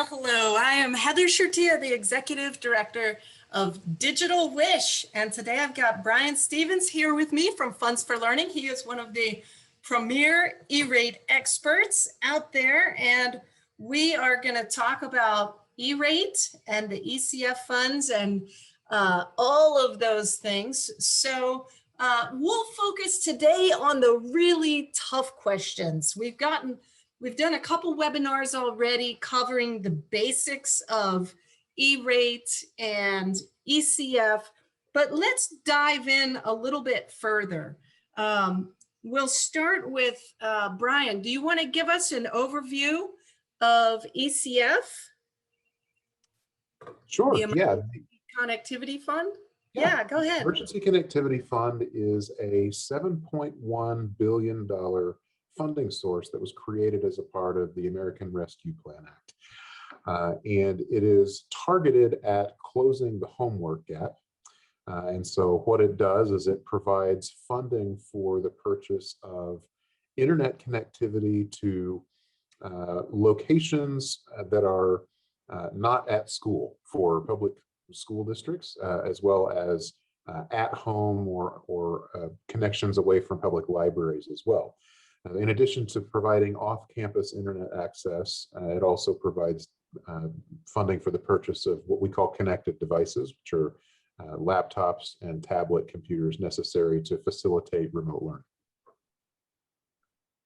Well, hello, I am Heather Chirtea, the Executive Director of Digital Wish. And today I've got Brian Stephens here with me from Funds for Learning. He is one of the premier E-rate experts out there. And we are going to talk about E-rate and the ECF funds and all of those things. So we'll focus today on the really tough questions. We've done a couple webinars already covering the basics of E-rate and ECF, but let's dive in a little bit further. We'll start with Brian. Do you want to give us an overview of ECF? Sure, the yeah. Connectivity Fund? Yeah, go ahead. Emergency Connectivity Fund is a $7.1 billion funding source that was created as a part of the American Rescue Plan Act. And it is targeted at closing the homework gap. And so what it does is it provides funding for the purchase of internet connectivity to locations that are not at school for public school districts, as well as at home or connections away from public libraries as well. In addition to providing off-campus internet access, it also provides funding for the purchase of what we call connected devices, which are laptops and tablet computers necessary to facilitate remote learning.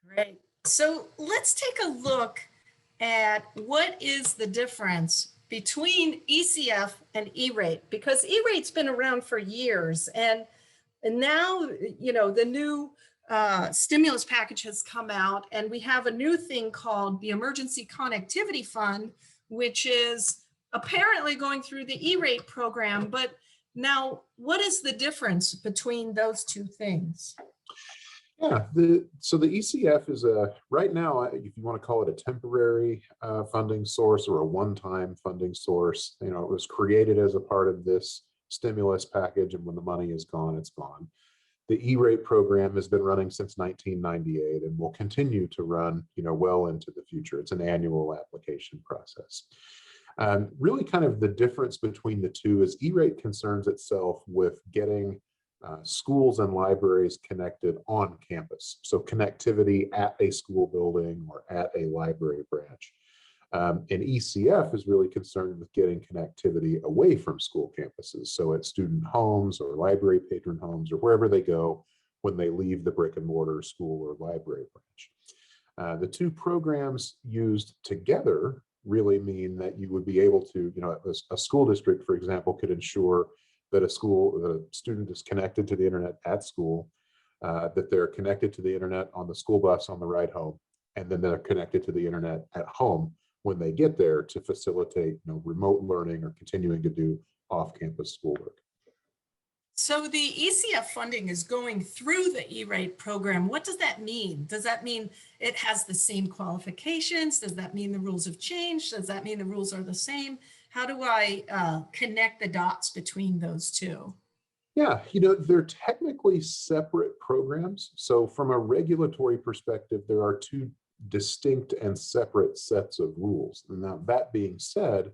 Great. So let's take a look at what is the difference between ECF and E-rate, because E-rate's been around for years, and now, you know, the new stimulus package has come out, and we have a new thing called the Emergency Connectivity Fund, which is apparently going through the E-rate program. But now, what is the difference between those two things? Yeah, so the ECF is right now, if you want to call it a temporary funding source or a one-time funding source, you know, it was created as a part of this stimulus package, and when the money is gone, it's gone. The E-rate program has been running since 1998 and will continue to run, you know, well into the future. It's an annual application process. Really kind of the difference between the two is E-rate concerns itself with getting schools and libraries connected on campus. So connectivity at a school building or at a library branch. And ECF is really concerned with getting connectivity away from school campuses. So at student homes or library patron homes or wherever they go when they leave the brick and mortar school or library branch. The two programs used together really mean that you would be able to, you know, a school district, for example, could ensure that a student is connected to the internet at school, that they're connected to the internet on the school bus on the ride home, and then they're connected to the internet at home when they get there to facilitate, you know, remote learning or continuing to do off-campus schoolwork. So the ECF funding is going through the E-rate program. What does that mean? Does that mean it has the same qualifications? Does that mean the rules have changed? Does that mean the rules are the same? How do I connect the dots between those two? Yeah, you know, they're technically separate programs. So from a regulatory perspective, there are two distinct and separate sets of rules. Now, that being said,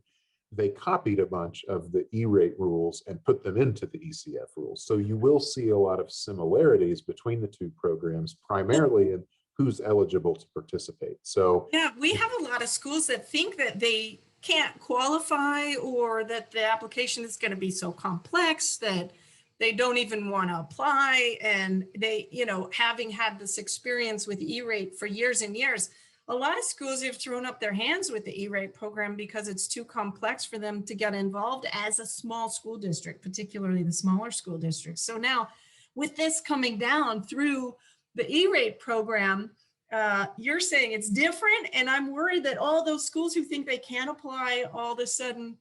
they copied a bunch of the E-rate rules and put them into the ECF rules. So you will see a lot of similarities between the two programs, primarily in who's eligible to participate. So yeah, we have a lot of schools that think that they can't qualify, or that the application is going to be so complex that they don't even want to apply. And they, you know, having had this experience with E-rate for years and years, a lot of schools have thrown up their hands with the E-rate program because it's too complex for them to get involved as a small school district, particularly the smaller school districts. So now with this coming down through the E-rate program, you're saying it's different, and I'm worried that all those schools who think they can apply all of a sudden,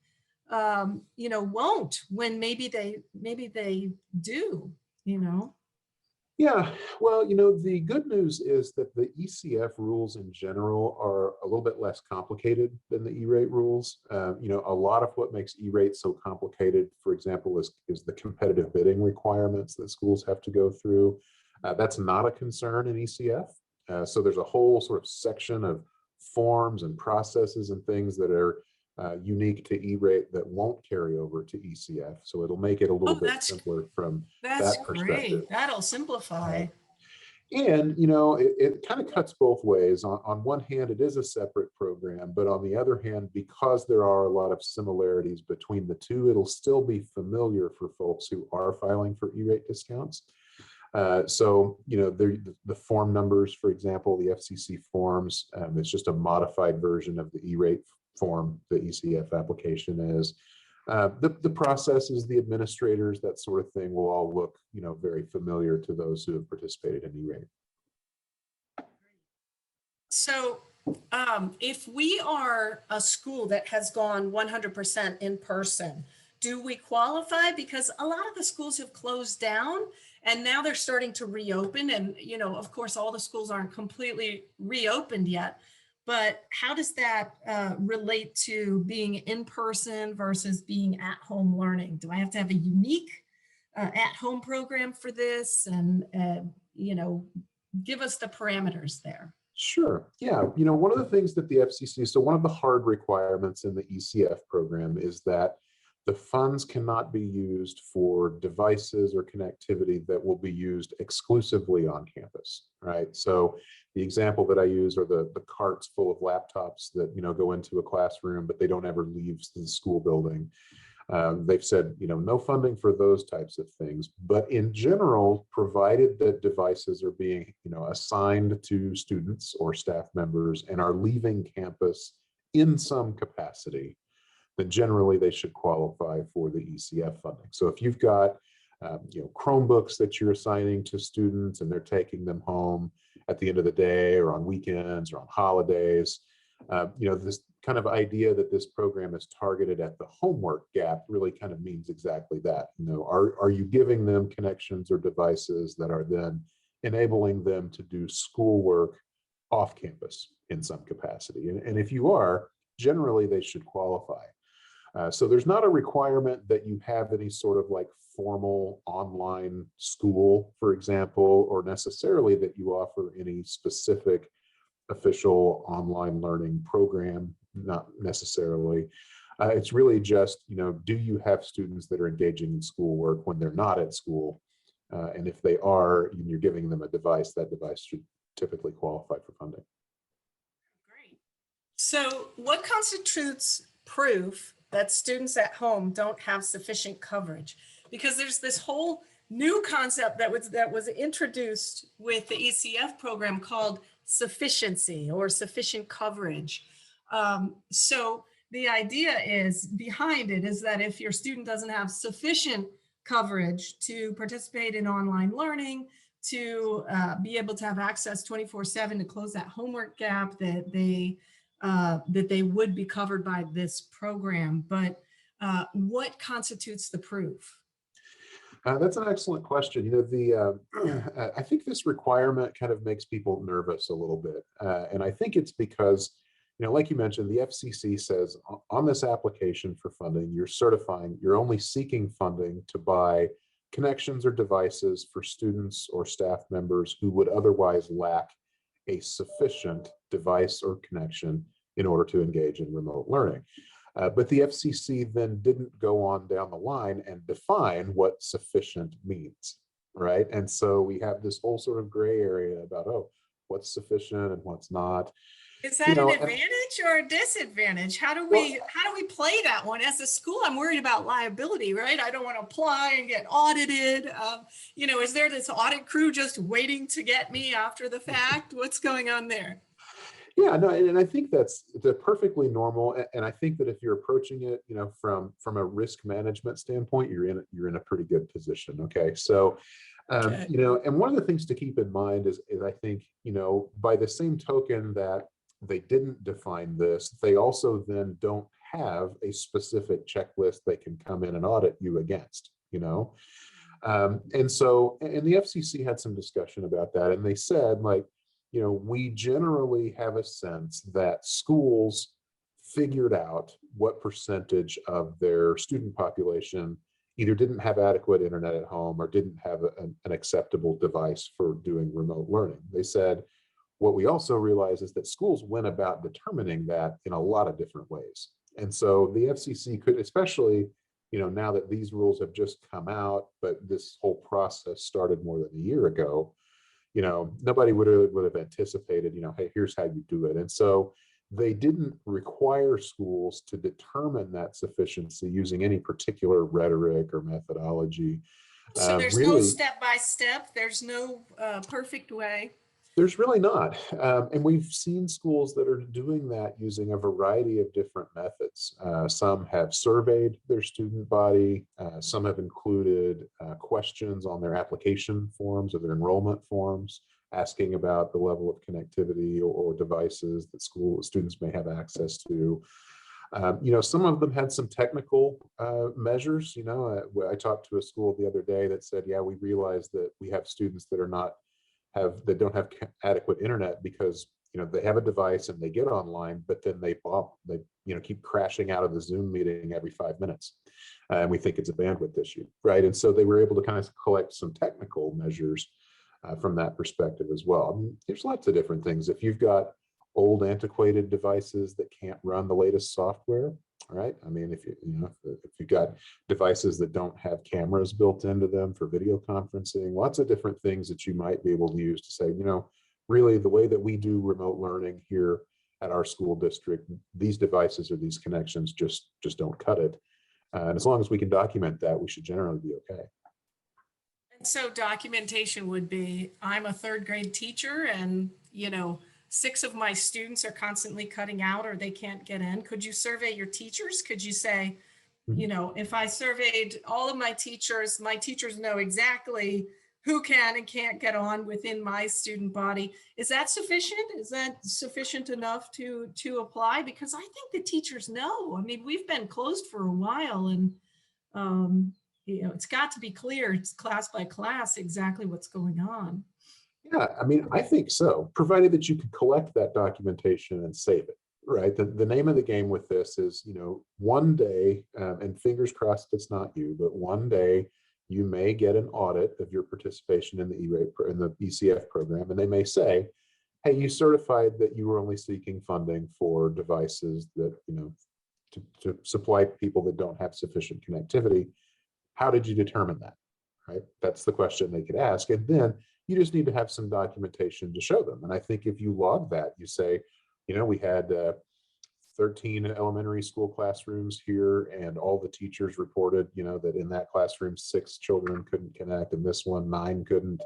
you know, won't, when maybe they do, you know. yeah, well, you know, the good news is that the ECF rules in general are a little bit less complicated than the E-rate rules. You know, a lot of what makes E-rate so complicated, for example, is the competitive bidding requirements that schools have to go through. That's not a concern in ECF. So there's a whole sort of section of forms and processes and things that are unique to E-rate that won't carry over to ECF. So it'll make it a little Oh, bit simpler from that's that perspective. great. That'll simplify. And, you know, it kind of cuts both ways. On one hand, it is a separate program, but on the other hand, because there are a lot of similarities between the two, it'll still be familiar for folks who are filing for E-rate discounts. So, you know, the form numbers, for example, the FCC forms, it's just a modified version of the E-rate form the ECF application is. The processes, the administrators, that sort of thing will all look, you know, very familiar to those who have participated in E-rate. So if we are a school that has gone 100% in person, do we qualify? Because a lot of the schools have closed down and now they're starting to reopen. And, you know, of course, all the schools aren't completely reopened yet. But how does that relate to being in person versus being at home learning? Do I have to have a unique at home program for this? And, you know, give us the parameters there. Sure. Yeah. You know, one of the things that the FCC, so one of the hard requirements in the ECF program is that the funds cannot be used for devices or connectivity that will be used exclusively on campus, right? So the example that I use are the carts full of laptops that, you know, go into a classroom, but they don't ever leave the school building. They've said, you know, no funding for those types of things, but in general, provided that devices are being, you know, assigned to students or staff members and are leaving campus in some capacity, then generally they should qualify for the ECF funding. So if you've got, you know, Chromebooks that you're assigning to students and they're taking them home at the end of the day or on weekends or on holidays, you know, this kind of idea that this program is targeted at the homework gap really kind of means exactly that. You know, are you giving them connections or devices that are then enabling them to do schoolwork off campus in some capacity? And if you are, generally they should qualify. So there's not a requirement that you have any sort of like formal online school, for example, or necessarily that you offer any specific official online learning program, not necessarily. It's really just, you know, do you have students that are engaging in schoolwork when they're not at school? And if they are, and you're giving them a device, that device should typically qualify for funding. Great. So what constitutes proof that students at home don't have sufficient coverage? Because there's this whole new concept that was introduced with the ECF program called sufficiency or sufficient coverage. So the idea is behind it is that if your student doesn't have sufficient coverage to participate in online learning, to be able to have access 24/7 to close that homework gap, that they would be covered by this program. But what constitutes the proof? That's an excellent question. You know, I think this requirement kind of makes people nervous a little bit. And I think it's because, you know, like you mentioned, the FCC says on this application for funding, you're only seeking funding to buy connections or devices for students or staff members who would otherwise lack a sufficient device or connection in order to engage in remote learning. But the FCC then didn't go on down the line and define what sufficient means, right? And so we have this whole sort of gray area about, oh, what's sufficient and what's not. Is that an advantage or a disadvantage? How do we play that one as a school? I'm worried about liability, right? I don't want to apply and get audited. You know, is there this audit crew just waiting to get me after the fact? What's going on there? Yeah, no, and I think it's perfectly normal. And I think that if you're approaching it, you know, from a risk management standpoint, you're in a pretty good position. Okay, so you know, and one of the things to keep in mind is I think, you know, by the same token that they didn't define this, they also then don't have a specific checklist they can come in and audit you against, you know. And so, and the FCC had some discussion about that, and they said, like, you know, we generally have a sense that schools figured out what percentage of their student population either didn't have adequate internet at home or didn't have an acceptable device for doing remote learning. They said, what we also realize is that schools went about determining that in a lot of different ways. And so the FCC could, especially, now that these rules have just come out, but this whole process started more than a year ago, nobody would have anticipated, hey, here's how you do it. And so they didn't require schools to determine that sufficiency using any particular rhetoric or methodology. So there's no Really, step by step, there's no perfect way. there's really not. And we've seen schools that are doing that using a variety of different methods. Some have surveyed their student body. Some have included questions on their application forms or their enrollment forms, asking about the level of connectivity or devices that students may have access to. Some of them had some technical measures. I talked to a school the other day that said, yeah, we realized that we have students that don't have adequate internet because they have a device and they get online, but then they keep crashing out of the Zoom meeting every 5 minutes, and we think it's a bandwidth issue, right? And so they were able to kind of collect some technical measures from that perspective as well. I mean, there's lots of different things. If you've got old antiquated devices that can't run the latest software, right? I mean, if you've got devices that don't have cameras built into them for video conferencing, lots of different things that you might be able to use to say, really the way that we do remote learning here at our school district, these devices or these connections just don't cut it. And as long as we can document that, we should generally be okay. And so documentation would be, I'm a third grade teacher and, 6 of my students are constantly cutting out or they can't get in. Could you survey your teachers? Could you say, if I surveyed all of my teachers know exactly who can and can't get on within my student body. Is that sufficient? Is that sufficient enough to apply? Because I think the teachers know. I mean, we've been closed for a while and, it's got to be clear, it's class by class, exactly what's going on. Yeah, I mean, I think so, provided that you can collect that documentation and save it, right? The name of the game with this is, one day, and fingers crossed it's not you, but one day you may get an audit of your participation in the in the ECF program, and they may say, hey, you certified that you were only seeking funding for devices that, to supply people that don't have sufficient connectivity. How did you determine that, right? That's the question they could ask. And then you just need to have some documentation to show them. And I think if you log that, you say, we had 13 elementary school classrooms here, and all the teachers reported, that in that classroom, 6 children couldn't connect, and this one, 9 couldn't,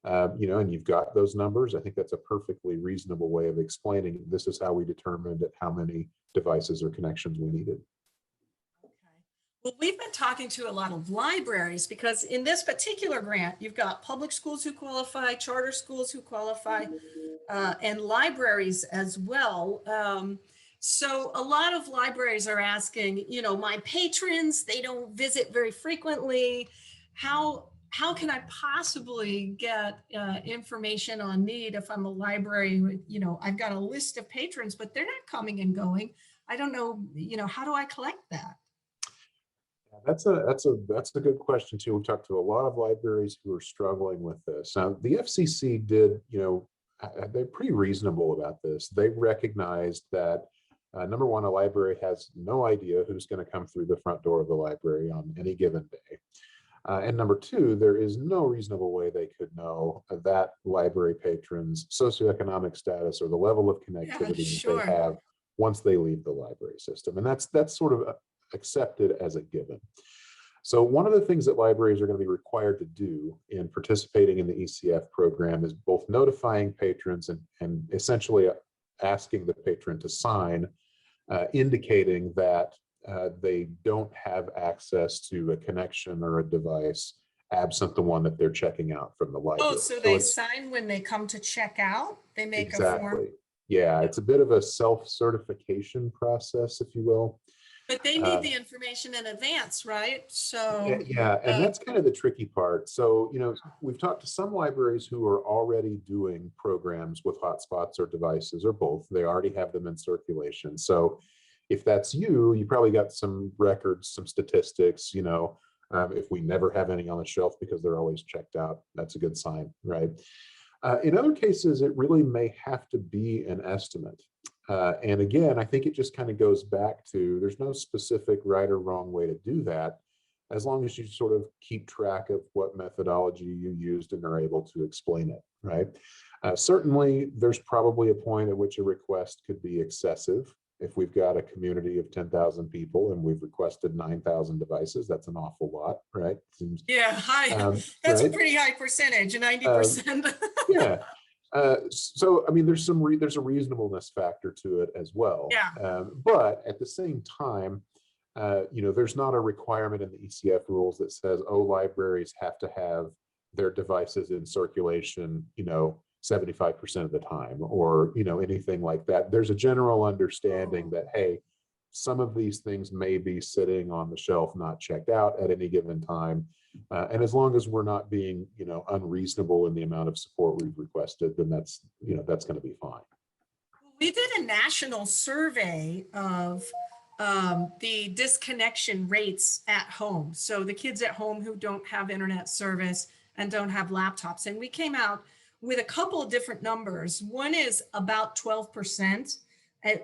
and you've got those numbers. I think that's a perfectly reasonable way of explaining this is how we determined how many devices or connections we needed. Well, we've been talking to a lot of libraries because in this particular grant, you've got public schools who qualify, charter schools who qualify, and libraries as well. So a lot of libraries are asking, my patrons, they don't visit very frequently. How can I possibly get information on need if I'm a library? I've got a list of patrons, but they're not coming and going. I don't know, how do I collect that? That's a good question too. We've talked to a lot of libraries who are struggling with this. Now, the FCC did, they're pretty reasonable about this. They recognized that number one, a library has no idea who's going to come through the front door of the library on any given day. And number two, there is no reasonable way they could know that library patrons' socioeconomic status or the level of connectivity that they have once they leave the library system. And that's sort of accepted as a given. So one of the things that libraries are going to be required to do in participating in the ECF program is both notifying patrons and essentially asking the patron to sign, indicating that they don't have access to a connection or a device absent the one that they're checking out from the library. Oh, so they sign when they come to check out? They make a form? Yeah, it's a bit of a self-certification process, if you will. But they need the information in advance, right? So yeah, and that's kind of the tricky part. So, we've talked to some libraries who are already doing programs with hotspots or devices or both. They already have them in circulation. So if that's you, you probably got some records, some statistics, if we never have any on the shelf because they're always checked out, that's a good sign, right? In other cases, it really may have to be an estimate. And again, I think it just kind of goes back to there's no specific right or wrong way to do that, as long as you sort of keep track of what methodology you used and are able to explain it, right? Certainly, there's probably a point at which a request could be excessive. If we've got a community of 10,000 people and we've requested 9,000 devices, that's an awful lot, right? Seems, Yeah, high. That's right? a pretty high percentage, 90%. Yeah. So, I mean, there's a reasonableness factor to it as well. Yeah. But at the same time, there's not a requirement in the ECF rules that says, oh, libraries have to have their devices in circulation, 75% of the time, or, anything like that. There's a general understanding that, hey, some of these things may be sitting on the shelf, not checked out at any given time. And as long as we're not being, unreasonable in the amount of support we've requested, then that's going to be fine. We did a national survey of the disconnection rates at home. So the kids at home who don't have internet service and don't have laptops. And we came out with a couple of different numbers. One is about 12%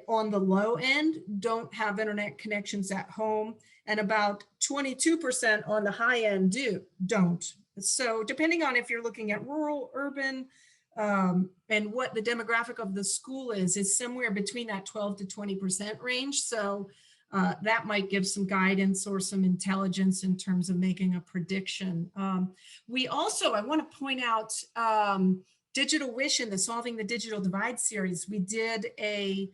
on the low end don't have internet connections at home, and about 22% on the high end don't. So depending on if you're looking at rural, urban, and what the demographic of the school is somewhere between that 12 to 20% range. So that might give some guidance or some intelligence in terms of making a prediction. We also, I want to point out Digital Wish in the Solving the Digital Divide series. We did a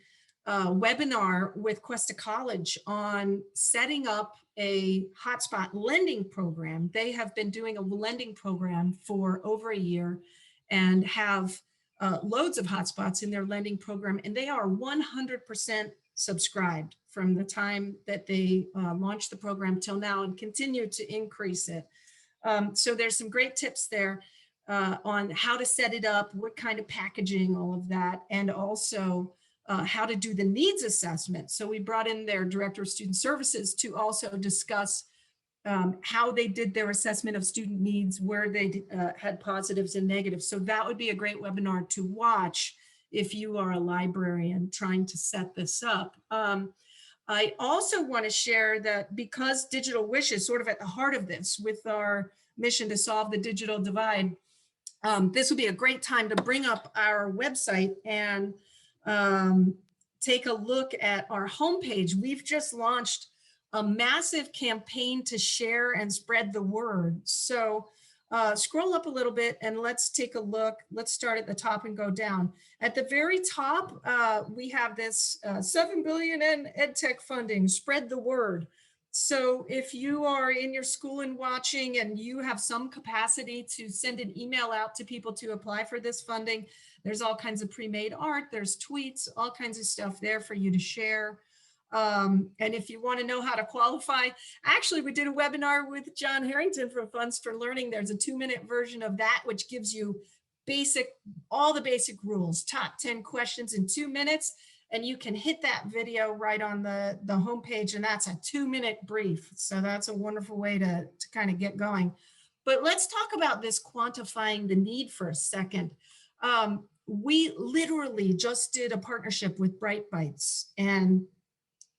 webinar with Cuesta College on setting up a hotspot lending program. They have been doing a lending program for over a year and have loads of hotspots in their lending program, and they are 100% subscribed from the time that they launched the program till now and continue to increase it. So there's some great tips there on how to set it up, what kind of packaging, all of that, and also how to do the needs assessment. So we brought in their director of student services to also discuss how they did their assessment of student needs, where they had positives and negatives. So that would be a great webinar to watch if you are a librarian trying to set this up. I also want to share that because Digital Wish is sort of at the heart of this with our mission to solve the digital divide, this would be a great time to bring up our website and take a look at our homepage. We've just launched a massive campaign to share and spread the word. So scroll up a little bit and let's take a look. Let's start at the top and go down. At the very top, we have this $7 billion in EdTech funding, spread the word. So if you are in your school and watching and you have some capacity to send an email out to people to apply for this funding, there's all kinds of pre-made art, there's tweets, all kinds of stuff there for you to share. And if you want to know how to qualify, actually, we did a webinar with John Harrington from Funds for Learning. There's a 2-minute version of that, which gives you all the basic rules, top 10 questions in 2 minutes. And you can hit that video right on the homepage, and that's a 2-minute brief. So that's a wonderful way to kind of get going. But let's talk about this quantifying the need for a second. We literally just did a partnership with Bright Bites, and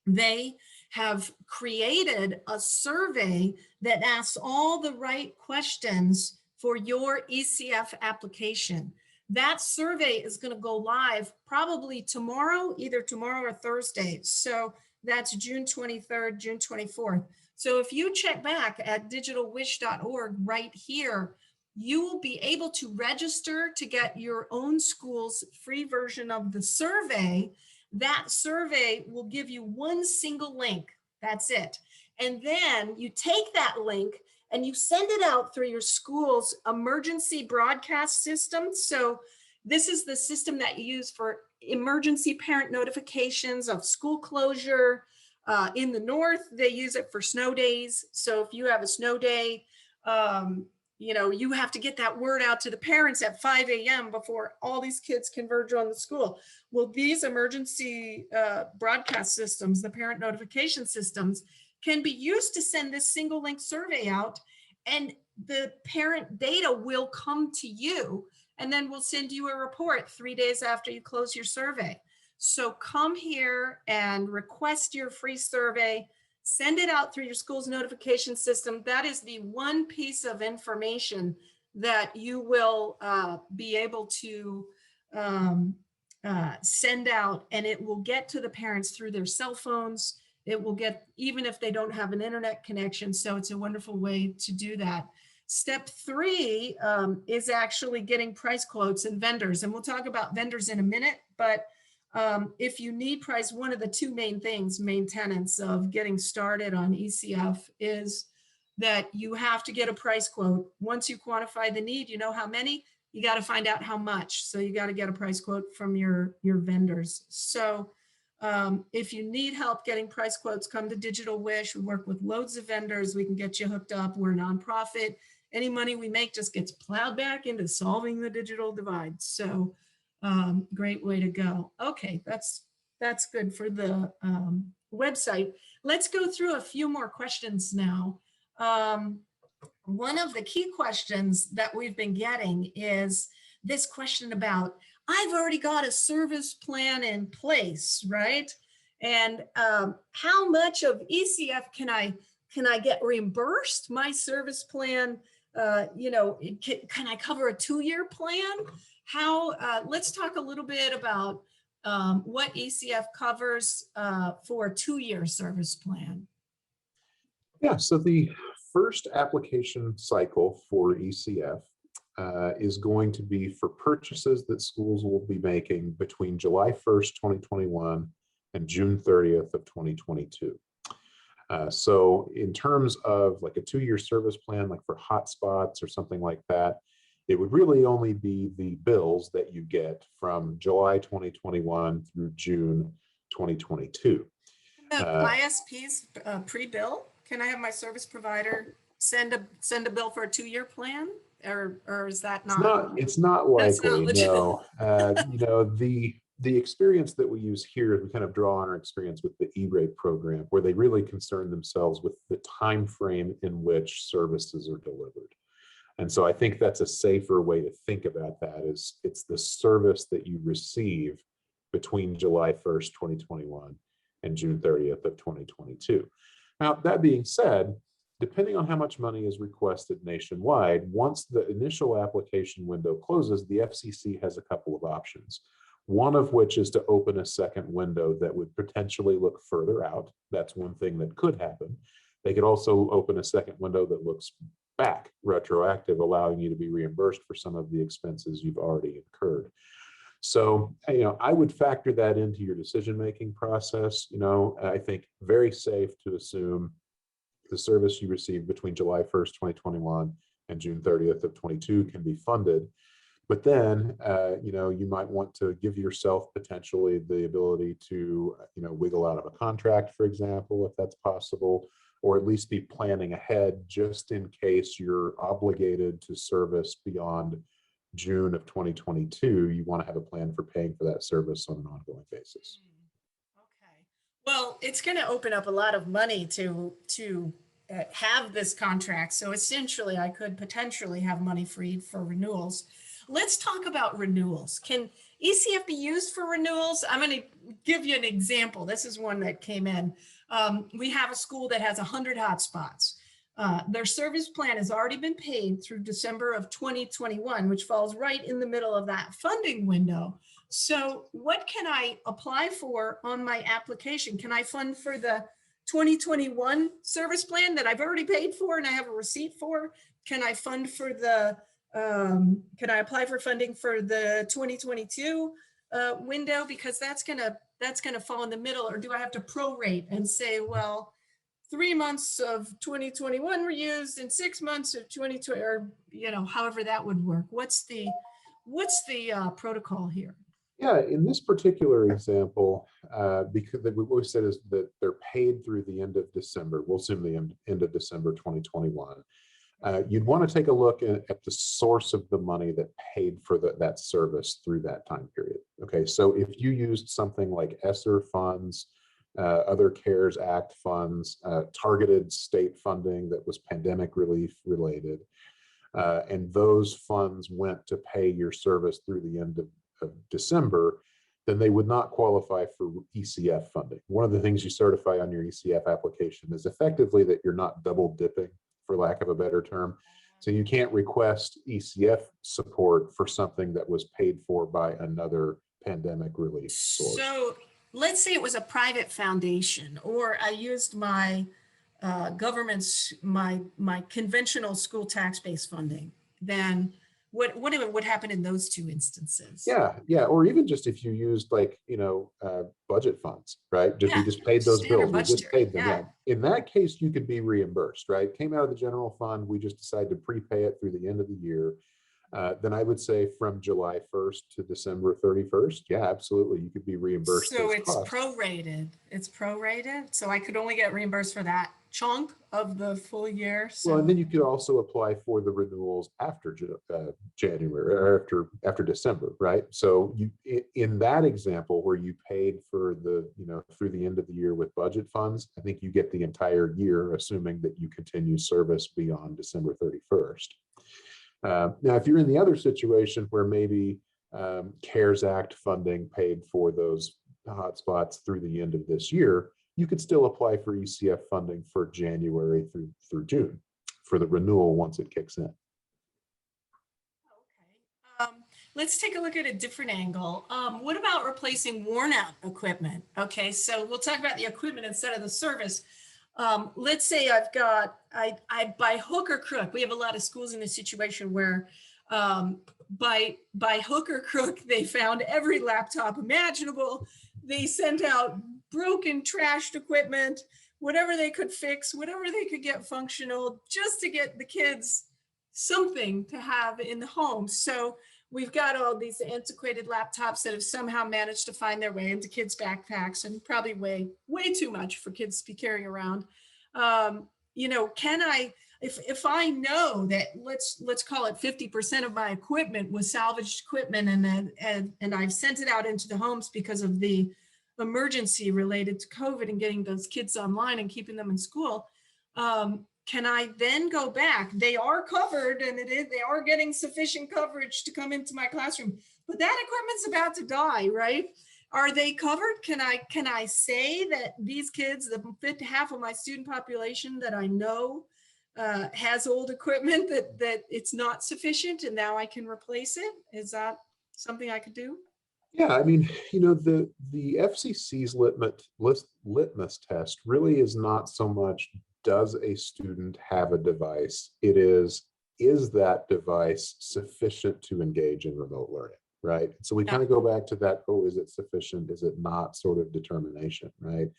they have created a survey that asks all the right questions for your ECF application. That survey is going to go live probably tomorrow, either tomorrow or Thursday. So that's June 23rd, June 24th. So if you check back at digitalwish.org right here, you will be able to register to get your own school's free version of the survey. That survey will give you one single link. That's it. And then you take that link and you send it out through your school's emergency broadcast system. So this is the system that you use for emergency parent notifications of school closure. In the north, they use it for snow days. So if you have a snow day, you have to get that word out to the parents at 5 a.m. before all these kids converge on the school. Well, these emergency broadcast systems, the parent notification systems, can be used to send this single link survey out, and the parent data will come to you and then we'll send you a report 3 days after you close your survey. So come here and request your free survey, send it out through your school's notification system. That is the one piece of information that you will be able to send out, and it will get to the parents through their cell phones. It will get, even if they don't have an internet connection. So it's a wonderful way to do that. Step 3 is actually getting price quotes and vendors. And we'll talk about vendors in a minute, but if you need price, one of the two main tenets of getting started on ECF is that you have to get a price quote. Once you quantify the need, you know how many, you got to find out how much. So you got to get a price quote from your vendors. So if you need help getting price quotes, come to Digital Wish. We work with loads of vendors. We can get you hooked up. We're a nonprofit. Any money we make just gets plowed back into solving the digital divide. So great way to go. Okay, that's good for the website. Let's go through a few more questions now. One of the key questions that we've been getting is this question about, I've already got a service plan in place, right? And how much of ECF can I get reimbursed? My service plan, you know, can I cover a 2-year plan? Let's talk a little bit about what ECF covers for a 2-year service plan. Yeah, so the first application cycle for ECF is going to be for purchases that schools will be making between July 1st, 2021 and June 30th of 2022. So in terms of like a 2-year service plan, like for hotspots or something like that, it would really only be the bills that you get from July 2021 through June 2022. The ISP's pre-bill? Can I have my service provider send a bill for a 2-year plan, or is that not? It's not likely. No. You know, the experience that we use here is we kind of draw on our experience with the E-rate program, where they really concern themselves with the time frame in which services are delivered. And so I think that's a safer way to think about that, is it's the service that you receive between July 1st, 2021 and June 30th of 2022. Now, that being said, depending on how much money is requested nationwide, once the initial application window closes, the FCC has a couple of options. One of which is to open a second window that would potentially look further out. That's one thing that could happen. They could also open a second window that looks back, retroactive, allowing you to be reimbursed for some of the expenses you've already incurred. So, you know, I would factor that into your decision-making process. You know, I think very safe to assume the service you receive between July 1st, 2021 and June 30th of 22 can be funded. But then, you know, you might want to give yourself potentially the ability to, you know, wiggle out of a contract, for example, if that's possible, or at least be planning ahead just in case you're obligated to service beyond June of 2022. You want to have a plan for paying for that service on an ongoing basis. Okay. Well, it's going to open up a lot of money to have this contract. So essentially, I could potentially have money freed for renewals. Let's talk about renewals. Can ECF be used for renewals? I'm going to give you an example. This is one that came in. We have a school that has 100 hotspots. Their service plan has already been paid through December of 2021, which falls right in the middle of that funding window. So what can I apply for on my application? Can I fund for the 2021 service plan that I've already paid for and I have a receipt for? Can I fund for the can I apply for funding for the 2022 window, because that's gonna fall in the middle? Or do I have to prorate and say, well, 3 months of 2021 were used and 6 months of 2020, or, you know, however that would work? What's the protocol here? Yeah, in this particular example, because what we said is that they're paid through the end of December. We'll assume the end of December 2021. You'd want to take a look at the source of the money that paid for that service through that time period. Okay, so if you used something like ESSER funds, other CARES Act funds, targeted state funding that was pandemic relief related, and those funds went to pay your service through the end of December, then they would not qualify for ECF funding. One of the things you certify on your ECF application is effectively that you're not double dipping, for lack of a better term. So you can't request ECF support for something that was paid for by another pandemic relief source. So let's say it was a private foundation, or I used my government's, my conventional school tax-based funding, then what would happen in those two instances? Yeah, or even just if you used like, budget funds, right? Just we just paid those Standard bills, we just budgetary, paid them. yeah. In that case, you could be reimbursed, right? Came out of the general fund, we just decided to prepay it through the end of the year. Then I would say from July 1st to December 31st, yeah, absolutely, you could be reimbursed. So those it's costs. prorated. It's prorated. So I could only get reimbursed for that chunk of the full year. So Well, and then you could also apply for the renewals after January or after December, right? So you, in that example where you paid for the, through the end of the year with budget funds, I think you get the entire year, assuming that you continue service beyond December 31st. Now, if you're in the other situation where maybe CARES Act funding paid for those hotspots through the end of this year, you could still apply for ECF funding for January through June for the renewal once it kicks in. Okay. Let's take a look at a different angle. What about replacing worn out equipment? Okay, so we'll talk about the equipment instead of the service. Let's say I by hook or crook, we have a lot of schools in a situation where by hook or crook, they found every laptop imaginable. They sent out broken, trashed equipment, whatever they could fix, whatever they could get functional, just to get the kids something to have in the home. So we've got all these antiquated laptops that have somehow managed to find their way into kids' backpacks and probably weigh way too much for kids to be carrying around. Can I, if I know that let's call it 50% of my equipment was salvaged equipment, and I've sent it out into the homes because of the emergency related to COVID and getting those kids online and keeping them in school, can I then go back? They are covered, and they are getting sufficient coverage to come into my classroom, but that equipment's about to die, right? Are they covered? Can I say that these kids, half of my student population that I know has old equipment, that it's not sufficient and now I can replace it? Is that something I could do? Yeah, I mean, the FCC's litmus test really is not so much does a student have a device, it is that device sufficient to engage in remote learning, right? So we kind of go back to that, is it sufficient, is it not sort of determination, right?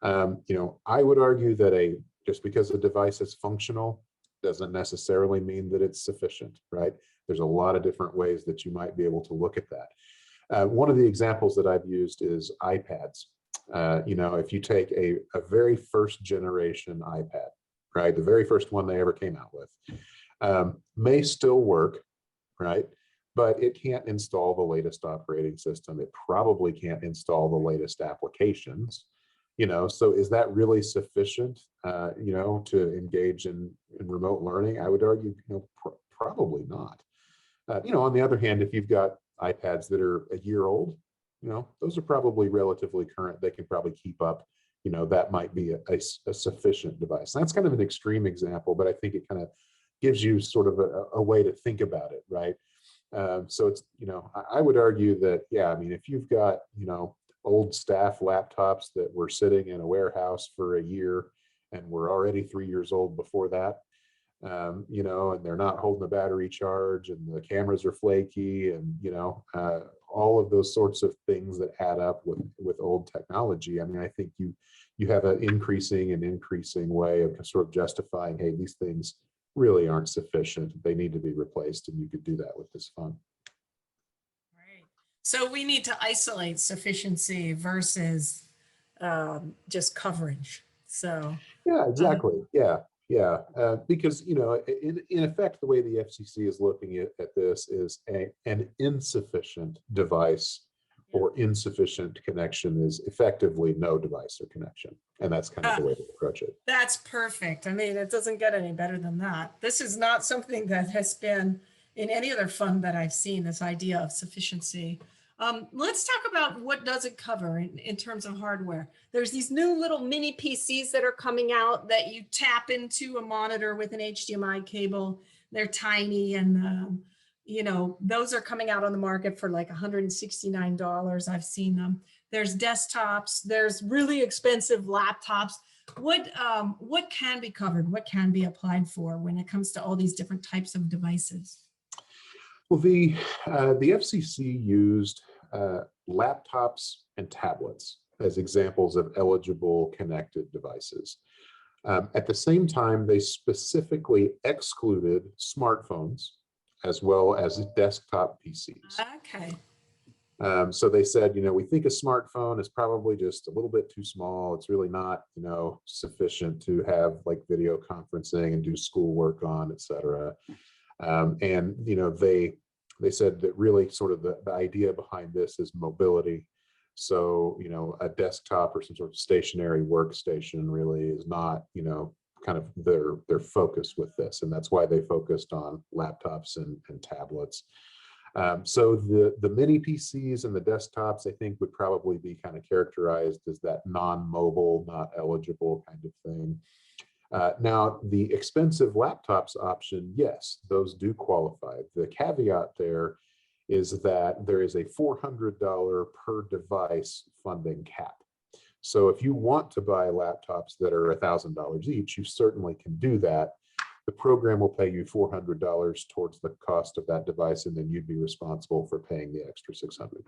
I would argue that just because a device is functional doesn't necessarily mean that it's sufficient, right? There's a lot of different ways that you might be able to look at that. One of the examples that I've used is iPads. If you take a very first generation iPad, right, the very first one they ever came out with, may still work, right, but it can't install the latest operating system. It probably can't install the latest applications. So is that really sufficient, to engage in remote learning? I would argue, probably not. On the other hand, if you've got iPads that are a year old, those are probably relatively current. They can probably keep up. That might be a sufficient device. And that's kind of an extreme example, but I think it kind of gives you sort of a way to think about it, right? So it's, I would argue that, yeah, I mean, if you've got, old staff laptops that were sitting in a warehouse for a year and were already 3 years old before that, and they're not holding the battery charge and the cameras are flaky and, all of those sorts of things that add up with old technology. I mean, I think you have an increasing way of sort of justifying, hey, these things really aren't sufficient. They need to be replaced, and you could do that with this fund. Right. So we need to isolate sufficiency versus just coverage. So yeah, exactly. Yeah. Because, in effect, the way the FCC is looking at this is an insufficient device or insufficient connection is effectively no device or connection. And that's kind of the way to approach it. That's perfect. I mean, it doesn't get any better than that. This is not something that has been in any other fund that I've seen, this idea of sufficiency. Let's talk about what does it cover in terms of hardware. There's these new little mini PCs that are coming out that you tap into a monitor with an HDMI cable. They're tiny, and you know, those are coming out on the market for like $169. I've seen them. There's desktops. There's really expensive laptops. What can be covered? What can be applied for when it comes to all these different types of devices? Well, the FCC used laptops and tablets as examples of eligible connected devices. At the same time, they specifically excluded smartphones as well as desktop PCs. Okay. So they said, you know, we think a smartphone is probably just a little bit too small. It's really not, you know, sufficient to have like video conferencing and do schoolwork on, et cetera. And, you know, they said that really sort of the idea behind this is mobility. So, you know, a desktop or some sort of stationary workstation really is not, you know, kind of their focus with this. And that's why they focused on laptops and tablets. So the mini PCs and the desktops, I think, would probably be kind of characterized as that non-mobile, not eligible kind of thing. Now, the expensive laptops option, yes, those do qualify. The caveat there is that there is a $400 per device funding cap. So if you want to buy laptops that are $1,000 each, you certainly can do that. The program will pay you $400 towards the cost of that device, and then you'd be responsible for paying the extra $600.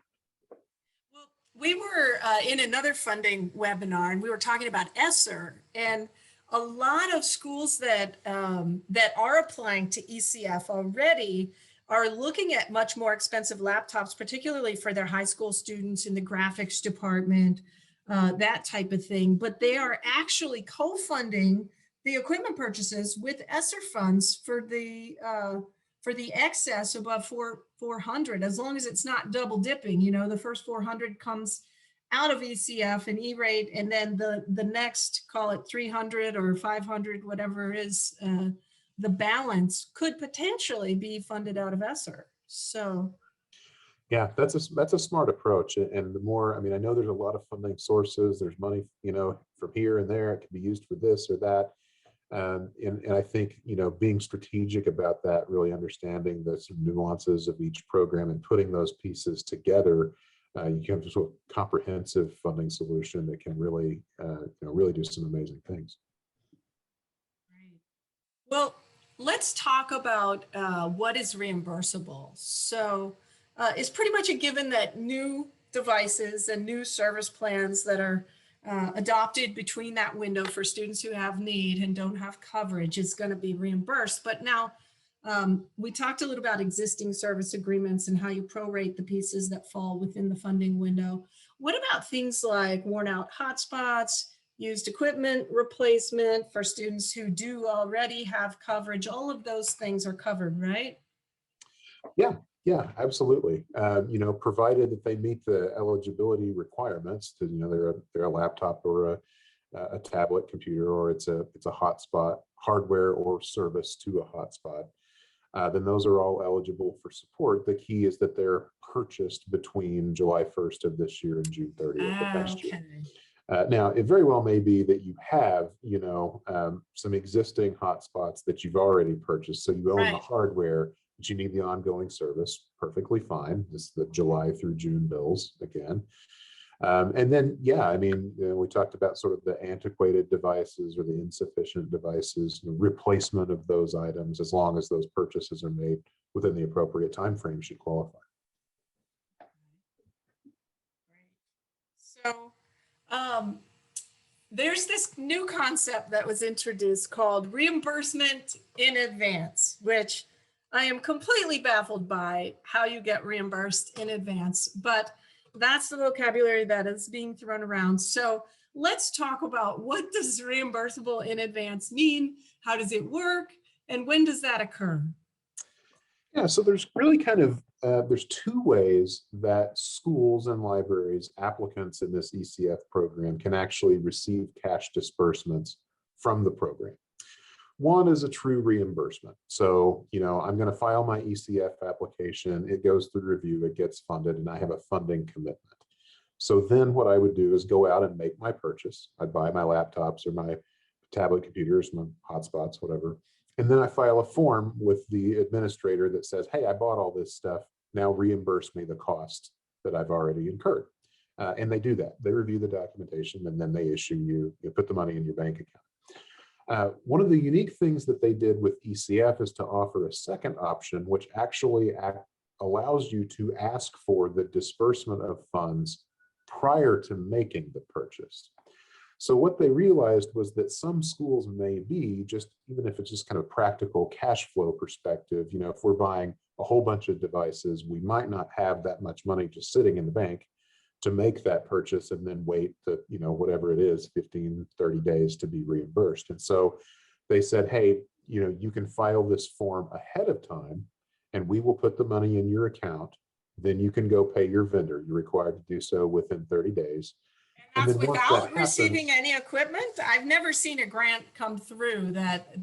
Well, we were in another funding webinar, and we were talking about ESSER, and a lot of schools that are applying to ECF already are looking at much more expensive laptops, particularly for their high school students in the graphics department, that type of thing. But they are actually co-funding the equipment purchases with ESSER funds for the excess above 400, as long as it's not double dipping. You know, the first 400 comes out of ECF and E-rate, and then the next, call it 300 or 500, whatever is the balance, could potentially be funded out of ESSER. So yeah, that's a smart approach. And the more, I mean, I know there's a lot of funding sources. There's money, you know, from here and there. It can be used for this or that. And I think, you know, being strategic about that, really understanding the nuances of each program and putting those pieces together, you can have a sort of comprehensive funding solution that can really, you know, really do some amazing things. right. Well, let's talk about what is reimbursable. So it's pretty much a given that new devices and new service plans that are adopted between that window for students who have need and don't have coverage is going to be reimbursed. But now we talked a little about existing service agreements and how you prorate the pieces that fall within the funding window. What about things like worn out hotspots, used equipment replacement for students who do already have coverage? All of those things are covered, right? Yeah, absolutely. You know, provided that they meet the eligibility requirements, to, you know, they're a laptop or a tablet computer, or it's a hotspot, hardware or service to a hotspot, then those are all eligible for support. The key is that they're purchased between July 1st of this year and June 30th of next year. Now, it very well may be that you have, you know, some existing hotspots that you've already purchased, so you own the hardware, but you need the ongoing service. Perfectly fine. This is the July through June bills again. And then, yeah, I mean, you know, we talked about sort of the antiquated devices or the insufficient devices, the replacement of those items, as long as those purchases are made within the appropriate time frame, should qualify. So there's this new concept that was introduced called reimbursement in advance, which I am completely baffled by how you get reimbursed in advance, but that's the vocabulary that is being thrown around. So let's talk about, what does reimbursable in advance mean? How does it work? And when does that occur? Yeah, so there's really kind of there's two ways that schools and libraries, applicants in this ECF program, can actually receive cash disbursements from the program. One is a true reimbursement. So, I'm going to file my ECF application, it goes through review, it gets funded, and I have a funding commitment. So then what I would do is go out and make my purchase. I'd buy my laptops or my tablet computers, my hotspots, whatever. And then I file a form with the administrator that says, hey, I bought all this stuff. Now reimburse me the cost that I've already incurred. And they do that. They review the documentation and then they issue you put the money in your bank account. One of the unique things that they did with ECF is to offer a second option, which actually allows you to ask for the disbursement of funds prior to making the purchase. So what they realized was that some schools may be, just even if it's just kind of practical cash flow perspective, if we're buying a whole bunch of devices, we might not have that much money just sitting in the bank to make that purchase and then wait to, whatever it is, 15, 30 days to be reimbursed. And so they said, hey, you can file this form ahead of time and we will put the money in your account. Then you can go pay your vendor. You're required to do so within 30 days. And that's then once without that receiving happens, any equipment? I've never seen a grant come through that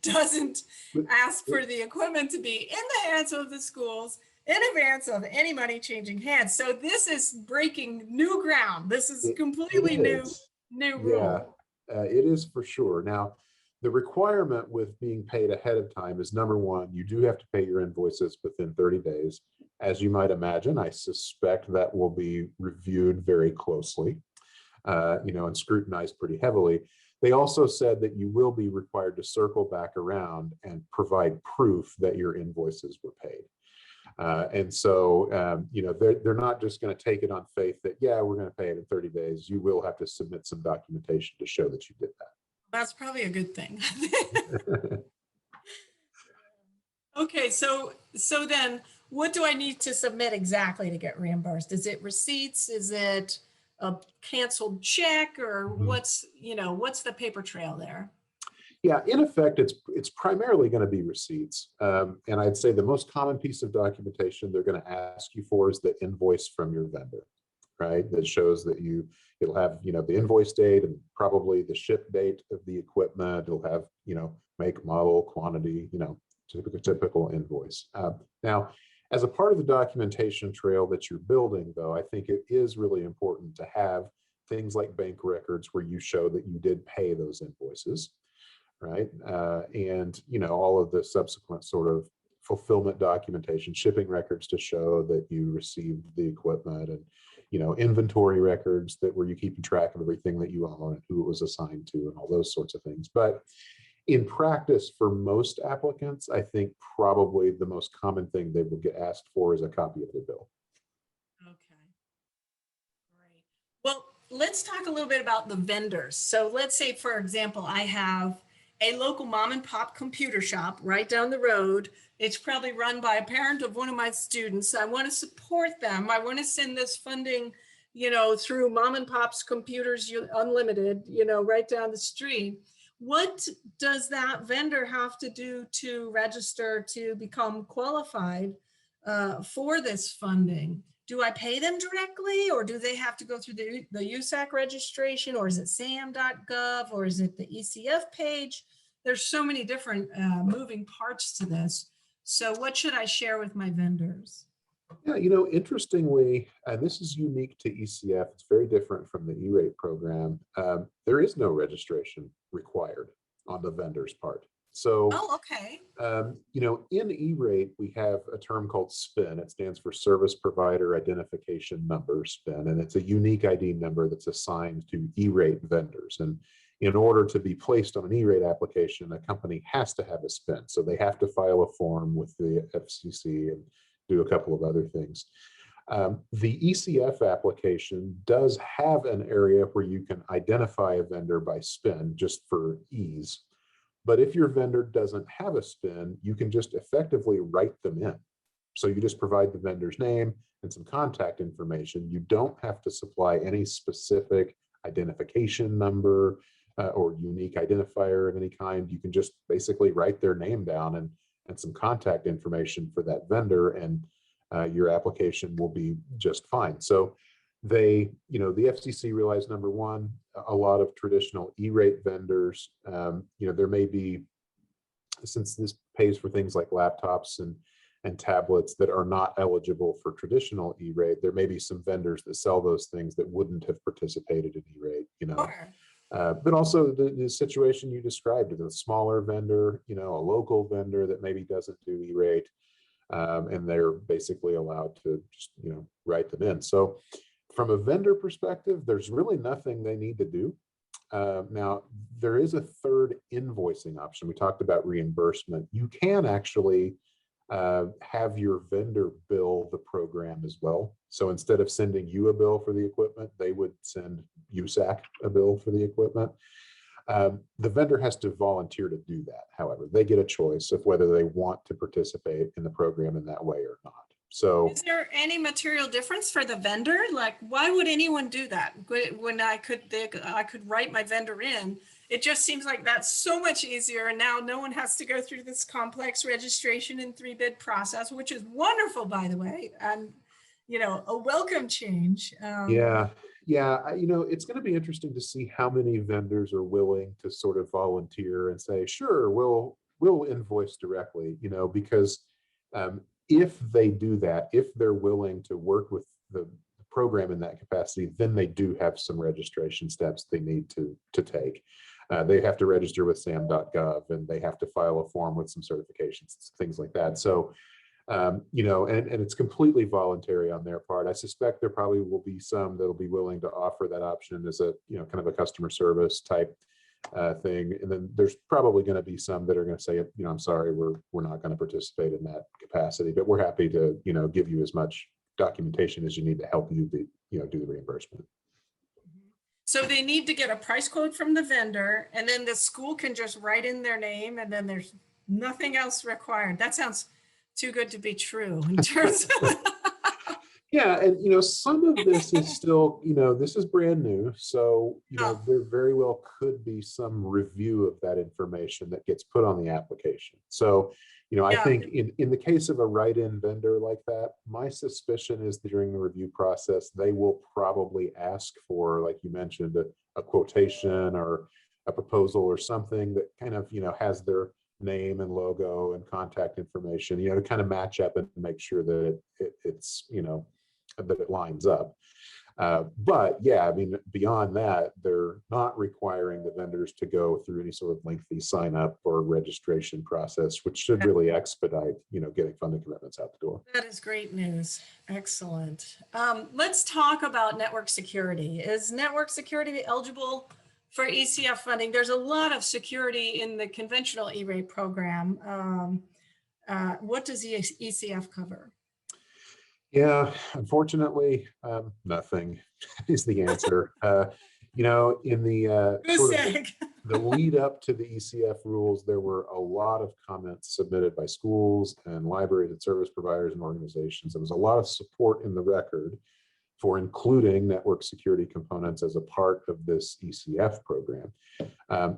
doesn't ask for the equipment to be in the hands of the schools in advance of any money changing hands. So this is breaking new ground. This is completely new rule. Yeah, it is for sure. Now, the requirement with being paid ahead of time is, number one, you do have to pay your invoices within 30 days. As you might imagine, I suspect that will be reviewed very closely, and scrutinized pretty heavily. They also said that you will be required to circle back around and provide proof that your invoices were paid. And so, they're not just going to take it on faith that, yeah, we're going to pay it in 30 days. You will have to submit some documentation to show that you did that. That's probably a good thing. Okay, so then what do I need to submit exactly to get reimbursed? Is it receipts? Is it a canceled check, or what's the paper trail there? Yeah, in effect, it's primarily going to be receipts. And I'd say the most common piece of documentation they're going to ask you for is the invoice from your vendor, right? That shows that it'll have, the invoice date and probably the ship date of the equipment. It'll have, make, model, quantity, typical invoice. Now, as a part of the documentation trail that you're building, though, I think it is really important to have things like bank records where you show that you did pay those invoices, right? And, all of the subsequent sort of fulfillment documentation, shipping records to show that you received the equipment, and, inventory records that where you keeping track of everything that you own and who it was assigned to and all those sorts of things. But in practice, for most applicants, I think probably the most common thing they will get asked for is a copy of their bill. Okay, great. Well, let's talk a little bit about the vendors. So let's say, for example, I have a local mom and pop computer shop right down the road. It's probably run by a parent of one of my students. I want to support them. I want to send this funding, through Mom and Pop's Computers Unlimited, right down the street. What does that vendor have to do to register to become qualified for this funding? Do I pay them directly, or do they have to go through the USAC registration, or is it sam.gov, or is it the ECF page? There's so many different moving parts to this. So what should I share with my vendors? Yeah, interestingly, and this is unique to ECF, it's very different from the E-rate program. There is no registration required on the vendor's part. So, okay. In E-rate, we have a term called SPIN. It stands for Service Provider Identification Number, SPIN, and it's a unique ID number that's assigned to E-rate vendors. And in order to be placed on an E-rate application, a company has to have a SPIN. So they have to file a form with the FCC and do a couple of other things. The ECF application does have an area where you can identify a vendor by SPIN just for ease. But if your vendor doesn't have a SPIN, you can just effectively write them in. So you just provide the vendor's name and some contact information. You don't have to supply any specific identification number or unique identifier of any kind. You can just basically write their name down and some contact information for that vendor, and your application will be just fine. So they, the FCC realized, number one, a lot of traditional E-rate vendors, there may be, since this pays for things like laptops and tablets that are not eligible for traditional E-rate, there may be some vendors that sell those things that wouldn't have participated in E-rate, Sure. but also the situation you described, the smaller vendor, a local vendor that maybe doesn't do E-rate, and they're basically allowed to just, write them in. So from a vendor perspective, there's really nothing they need to do. Now, there is a third invoicing option. We talked about reimbursement. You can actually have your vendor bill the program as well. So instead of sending you a bill for the equipment, they would send USAC a bill for the equipment. The vendor has to volunteer to do that. However, they get a choice of whether they want to participate in the program in that way or not. So is there any material difference for the vendor? Like, why would anyone do that when I could write my vendor in? It just seems like that's so much easier. And now no one has to go through this complex registration and 3-bid process, which is wonderful, by the way. And, a welcome change. Yeah. It's going to be interesting to see how many vendors are willing to sort of volunteer and say, sure, we'll invoice directly, because if they do that, if they're willing to work with the program in that capacity, then they do have some registration steps they need to take. They have to register with sam.gov, and they have to file a form with some certifications, things like that. So, and it's completely voluntary on their part. I suspect there probably will be some that'll be willing to offer that option as a, kind of a customer service type thing. And then there's probably going to be some that are going to say, I'm sorry, we're not going to participate in that capacity, but we're happy to, give you as much documentation as you need to help you do the reimbursement. So they need to get a price quote from the vendor, and then the school can just write in their name, and then there's nothing else required. That sounds too good to be true in terms of Yeah, and some of this is still, this is brand new, so there very well could be some review of that information that gets put on the application. So, I think in the case of a write-in vendor like that, my suspicion is that during the review process, they will probably ask for, like you mentioned, a quotation or a proposal or something that kind of has their name and logo and contact information, to kind of match up and make sure that it's that it lines up. But yeah, I mean, beyond that, they're not requiring the vendors to go through any sort of lengthy sign up or registration process, which should really expedite, getting funding commitments out the door. That is great news. Excellent. Let's talk about network security. Is network security eligible for ECF funding? There's a lot of security in the conventional E-rate program. What does ECF cover? Yeah, unfortunately, nothing is the answer. In the sort of the lead up to the ECF rules, there were a lot of comments submitted by schools and libraries and service providers and organizations. There was a lot of support in the record for including network security components as a part of this ECF program.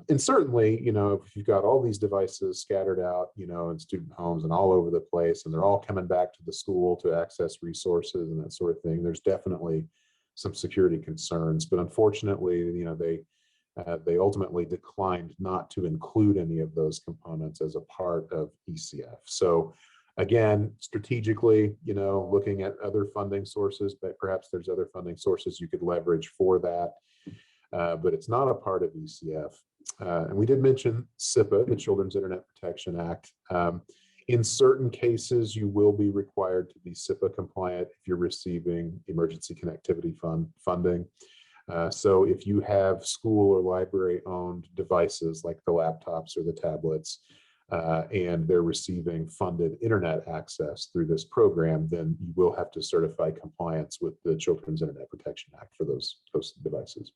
And certainly, if you've got all these devices scattered out, in student homes and all over the place, and they're all coming back to the school to access resources and that sort of thing, there's definitely some security concerns. But unfortunately, they ultimately declined not to include any of those components as a part of ECF. So again, strategically, looking at other funding sources, but perhaps there's other funding sources you could leverage for that. But it's not a part of ECF. And we did mention CIPA, the Children's Internet Protection Act. In certain cases, you will be required to be CIPA compliant if you're receiving emergency connectivity funding. So if you have school or library owned devices like the laptops or the tablets, and they're receiving funded internet access through this program, then you will have to certify compliance with the Children's Internet Protection Act for those devices.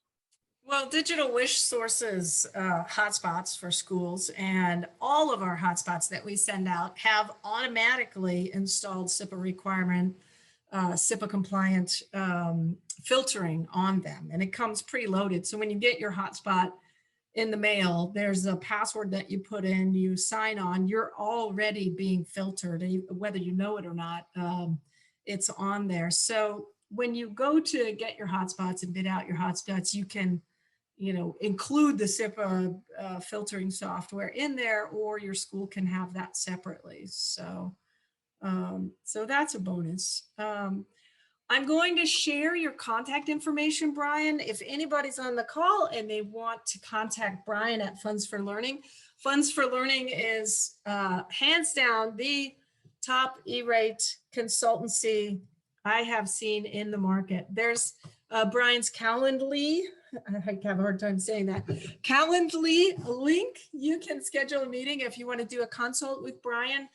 Well, Digital Wish sources hotspots for schools, and all of our hotspots that we send out have automatically installed CIPA requirement, CIPA compliant filtering on them, and it comes preloaded. So when you get your hotspot in the mail, there's a password that you put in, you sign on, you're already being filtered, whether you know it or not. it's on there. So when you go to get your hotspots and bid out your hotspots, you can, include the SIPA filtering software in there, or your school can have that separately. So, so that's a bonus. I'm going to share your contact information, Brian. If anybody's on the call and they want to contact Brian at Funds for Learning, Funds for Learning is hands down the top E-rate consultancy I have seen in the market. There's Brian's Calendly. I have a hard time saying that. Calendly link. You can schedule a meeting if you want to do a consult with Brian.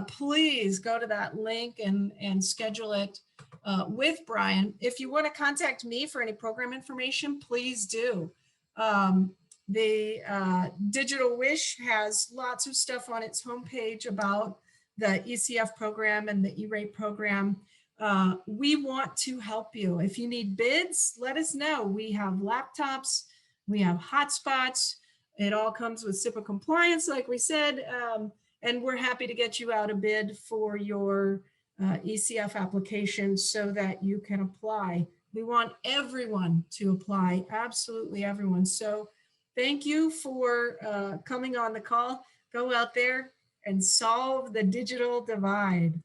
Please go to that link and schedule it with Brian. If you want to contact me for any program information, please do. The Digital Wish has lots of stuff on its homepage about the ECF program and the E-rate program. We want to help you. If you need bids, let us know. We have laptops, we have hotspots. It all comes with SIPA compliance, like we said, and we're happy to get you out a bid for your ECF application so that you can apply. We want everyone to apply, absolutely everyone. So thank you for coming on the call. Go out there and solve the digital divide.